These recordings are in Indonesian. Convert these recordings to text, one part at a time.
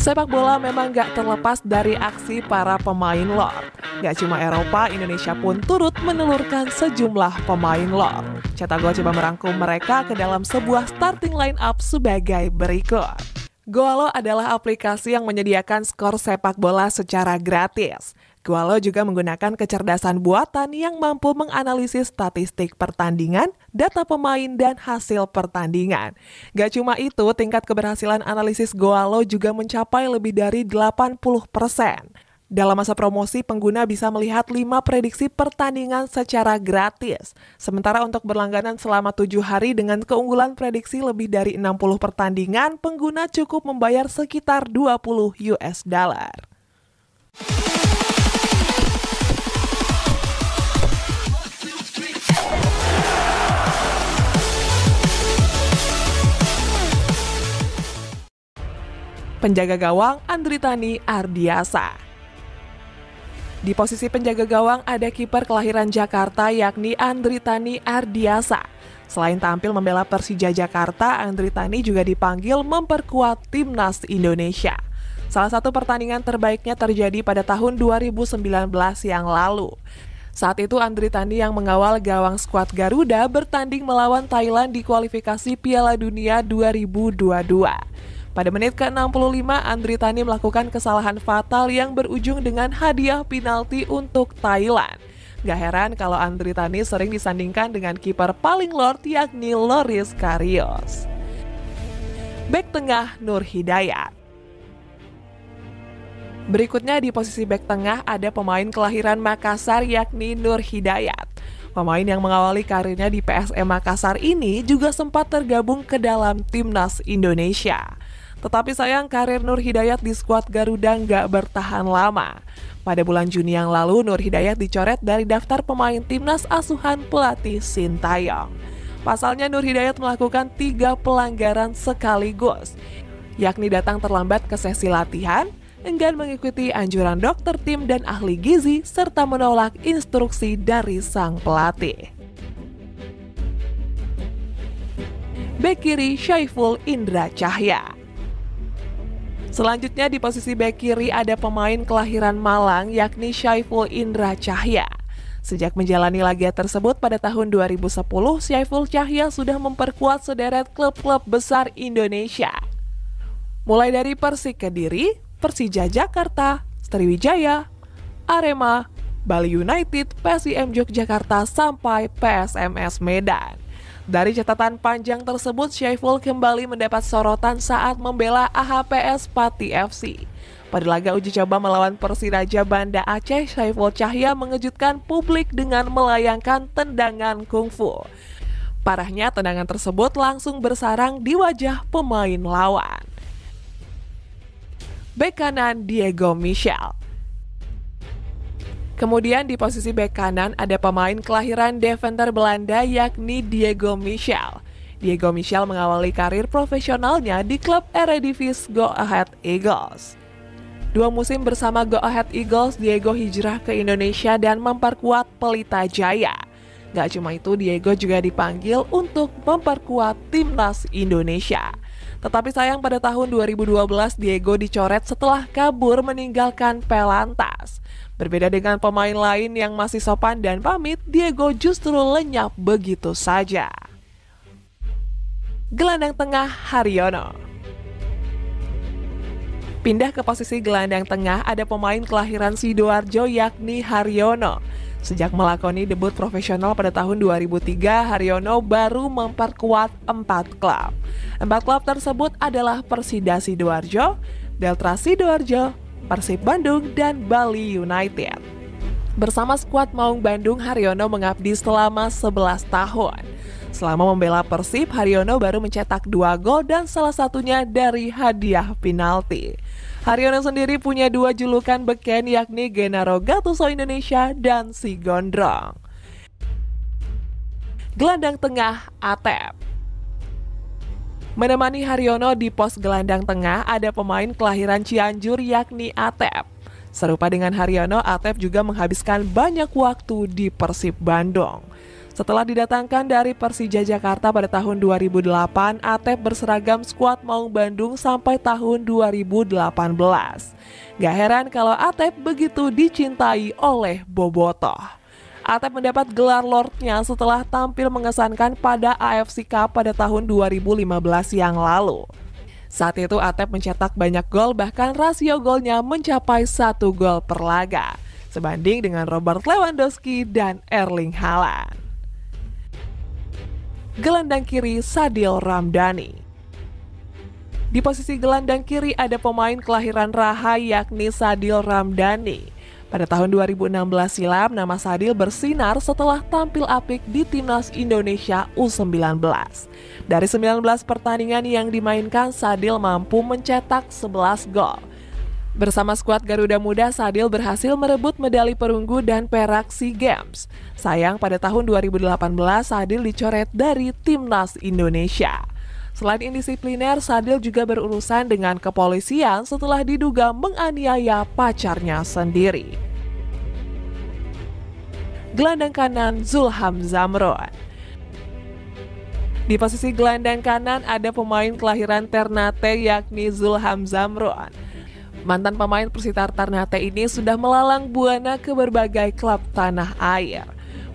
Sepak bola memang gak terlepas dari aksi para pemain lor. Gak cuma Eropa, Indonesia pun turut menelurkan sejumlah pemain lor. Cetak Gol coba merangkum mereka ke dalam sebuah starting line up sebagai berikut. Goalo adalah aplikasi yang menyediakan skor sepak bola secara gratis. Goalo juga menggunakan kecerdasan buatan yang mampu menganalisis statistik pertandingan, data pemain, dan hasil pertandingan. Gak cuma itu, tingkat keberhasilan analisis Goalo juga mencapai lebih dari 80%. Dalam masa promosi, pengguna bisa melihat 5 prediksi pertandingan secara gratis. Sementara untuk berlangganan selama 7 hari dengan keunggulan prediksi lebih dari 60 pertandingan, pengguna cukup membayar sekitar $20. Penjaga gawang Andritani Ardiasa. Di posisi penjaga gawang ada kiper kelahiran Jakarta yakni Andritani Ardiasa. Selain tampil membela Persija Jakarta, Andritani juga dipanggil memperkuat timnas Indonesia. Salah satu pertandingan terbaiknya terjadi pada tahun 2019 yang lalu. Saat itu Andritani yang mengawal gawang skuad Garuda bertanding melawan Thailand di kualifikasi Piala Dunia 2022. Pada menit ke-65, Andritani melakukan kesalahan fatal yang berujung dengan hadiah penalti untuk Thailand. Gak heran kalau Andritani sering disandingkan dengan kiper paling lord yakni Loris Karius. Bek tengah Nur Hidayat. Berikutnya di posisi bek tengah ada pemain kelahiran Makassar yakni Nur Hidayat. Pemain yang mengawali karirnya di PSM Makassar ini juga sempat tergabung ke dalam timnas Indonesia. Tetapi sayang karir Nur Hidayat di skuad Garuda nggak bertahan lama. Pada bulan Juni yang lalu, Nur Hidayat dicoret dari daftar pemain timnas asuhan pelatih Sintayong. Pasalnya Nur Hidayat melakukan 3 pelanggaran sekaligus, yakni datang terlambat ke sesi latihan, enggan mengikuti anjuran dokter tim dan ahli gizi, serta menolak instruksi dari sang pelatih. Bek kiri Syaiful Indra Cahya. Selanjutnya di posisi bek kiri ada pemain kelahiran Malang yakni Syaiful Indra Cahya. Sejak menjalani laga tersebut pada tahun 2010, Syaiful Cahya sudah memperkuat sederet klub-klub besar Indonesia. Mulai dari Persik Kediri, Persija Jakarta, Sriwijaya, Arema, Bali United, PSIM Yogyakarta, sampai PSMS Medan. Dari catatan panjang tersebut, Syaiful kembali mendapat sorotan saat membela AHPS Pati FC. Pada laga uji coba melawan Persiraja Banda Aceh, Syaiful Cahya mengejutkan publik dengan melayangkan tendangan kungfu. Parahnya, tendangan tersebut langsung bersarang di wajah pemain lawan. Bek kanan Diego Michel. Kemudian di posisi bek kanan ada pemain kelahiran Deventer Belanda yakni Diego Michel. Diego Michel mengawali karir profesionalnya di klub Eredivisie Go Ahead Eagles. 2 musim bersama Go Ahead Eagles, Diego hijrah ke Indonesia dan memperkuat Pelita Jaya. Gak cuma itu, Diego juga dipanggil untuk memperkuat timnas Indonesia. Tetapi sayang pada tahun 2012 Diego dicoret setelah kabur meninggalkan Pelantas. Berbeda dengan pemain lain yang masih sopan dan pamit, Diego justru lenyap begitu saja. Gelandang tengah Haryono. Pindah ke posisi gelandang tengah ada pemain kelahiran Sidoarjo yakni Haryono. Sejak melakoni debut profesional pada tahun 2003, Haryono baru memperkuat 4 klub. 4 klub tersebut adalah Persida Sidoarjo, Delta Sidoarjo, Persib Bandung, dan Bali United. Bersama skuad Maung Bandung, Haryono mengabdi selama 11 tahun. Selama membela Persib, Haryono baru mencetak 2 gol dan salah satunya dari hadiah penalti. Haryono sendiri punya 2 julukan beken yakni Gennaro Gattuso Indonesia dan Si Gondrong. Gelandang tengah Atep. Menemani Haryono di pos gelandang tengah ada pemain kelahiran Cianjur yakni Atep. Serupa dengan Haryono, Atep juga menghabiskan banyak waktu di Persib Bandung. Setelah didatangkan dari Persija Jakarta pada tahun 2008, Atep berseragam skuad Maung Bandung sampai tahun 2018. Gak heran kalau Atep begitu dicintai oleh Bobotoh. Atep mendapat gelar Lordnya setelah tampil mengesankan pada AFC Cup pada tahun 2015 yang lalu. Saat itu Atep mencetak banyak gol, bahkan rasio golnya mencapai 1 gol per laga, sebanding dengan Robert Lewandowski dan Erling Haaland. Gelandang kiri Sadil Ramdhani. Di posisi gelandang kiri ada pemain kelahiran Raha yakni Sadil Ramdhani. Pada tahun 2016 silam, nama Sadil bersinar setelah tampil apik di Timnas Indonesia U19. Dari 19 pertandingan yang dimainkan, Sadil mampu mencetak 11 gol. Bersama skuad Garuda Muda, Sadil berhasil merebut medali perunggu dan perak SEA Games. Sayang, pada tahun 2018 Sadil dicoret dari Timnas Indonesia. Selain indisipliner, Sadil juga berurusan dengan kepolisian setelah diduga menganiaya pacarnya sendiri. Gelandang kanan Zulham Zamron. Di posisi gelandang kanan ada pemain kelahiran Ternate yakni Zulham Zamron. Mantan pemain Persitar Ternate ini sudah melalang buana ke berbagai klub tanah air,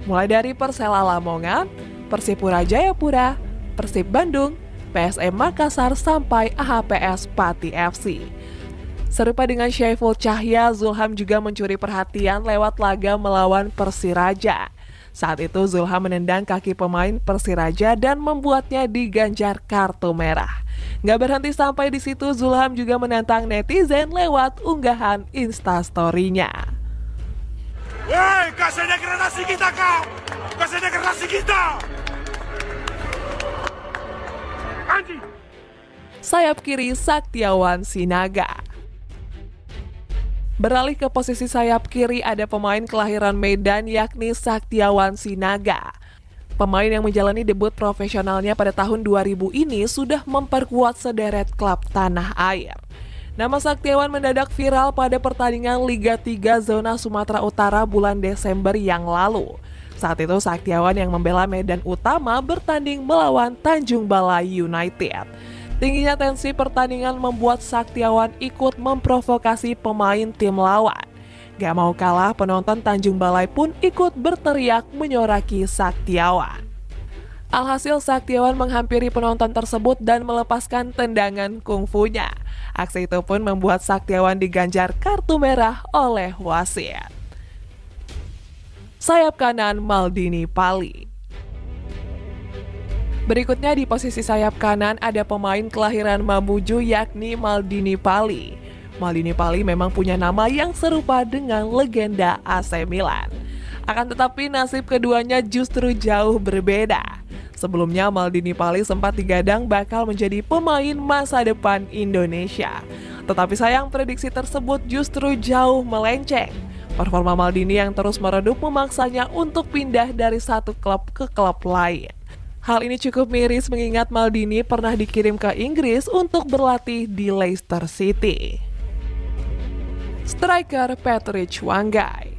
mulai dari Persela Lamongan, Persipura Jayapura, Persib Bandung, PSM Makassar sampai AHPS Pati FC. Serupa dengan Syaiful Cahya, Zulham juga mencuri perhatian lewat laga melawan Persiraja. Saat itu Zulham menendang kaki pemain Persiraja dan membuatnya diganjar kartu merah. Gak berhenti sampai di situ, Zulham juga menantang netizen lewat unggahan Instastory-nya. Woi, kasih degradasi kita kau! Kasih degradasi kita! Anjing! Sayap kiri Saktiawan Sinaga. Beralih ke posisi sayap kiri ada pemain kelahiran Medan yakni Saktiawan Sinaga. Pemain yang menjalani debut profesionalnya pada tahun 2000 ini sudah memperkuat sederet klub tanah air. Nama Saktiawan mendadak viral pada pertandingan Liga 3 Zona Sumatera Utara bulan Desember yang lalu. Saat itu Saktiawan yang membela Medan Utama bertanding melawan Tanjung Balai United. Tingginya tensi pertandingan membuat Saktiawan ikut memprovokasi pemain tim lawan. Gak mau kalah, penonton Tanjung Balai pun ikut berteriak menyoraki Saktiawan. Alhasil Saktiawan menghampiri penonton tersebut dan melepaskan tendangan kungfunya. Aksi itu pun membuat Saktiawan diganjar kartu merah oleh wasit. Sayap kanan Maldini Pali. Berikutnya di posisi sayap kanan ada pemain kelahiran Mamuju yakni Maldini Pali. Maldini Pali memang punya nama yang serupa dengan legenda AC Milan. Akan tetapi nasib keduanya justru jauh berbeda. Sebelumnya Maldini Pali sempat digadang bakal menjadi pemain masa depan Indonesia. Tetapi sayang prediksi tersebut justru jauh melenceng. Performa Maldini yang terus meredup memaksanya untuk pindah dari satu klub ke klub lain. Hal ini cukup miris mengingat Maldini pernah dikirim ke Inggris untuk berlatih di Leicester City. Striker Patrick Wanggai.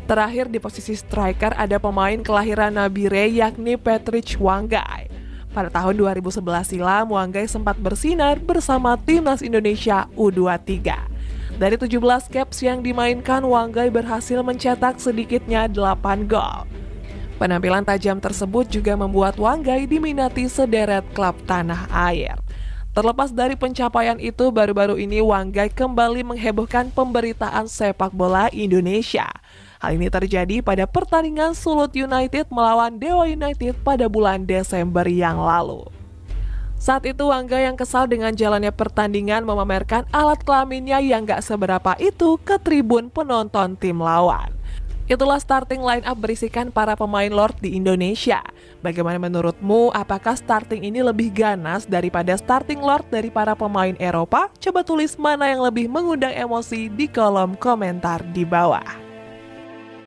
Terakhir di posisi striker ada pemain kelahiran Nabire yakni Patrick Wanggai. Pada tahun 2011 silam, Wanggai sempat bersinar bersama Timnas Indonesia U23. Dari 17 caps yang dimainkan, Wanggai berhasil mencetak sedikitnya 8 gol. Penampilan tajam tersebut juga membuat Wanggai diminati sederet klub tanah air. Terlepas dari pencapaian itu, baru-baru ini Wanggai kembali menghebohkan pemberitaan sepak bola Indonesia. Hal ini terjadi pada pertandingan Sulut United melawan Dewa United pada bulan Desember yang lalu. Saat itu Wanggai yang kesal dengan jalannya pertandingan memamerkan alat kelaminnya yang gak seberapa itu ke tribun penonton tim lawan. Itulah starting line up berisikan para pemain Lord di Indonesia. Bagaimana menurutmu? Apakah starting ini lebih ganas daripada starting Lord dari para pemain Eropa? Coba tulis mana yang lebih mengundang emosi di kolom komentar di bawah.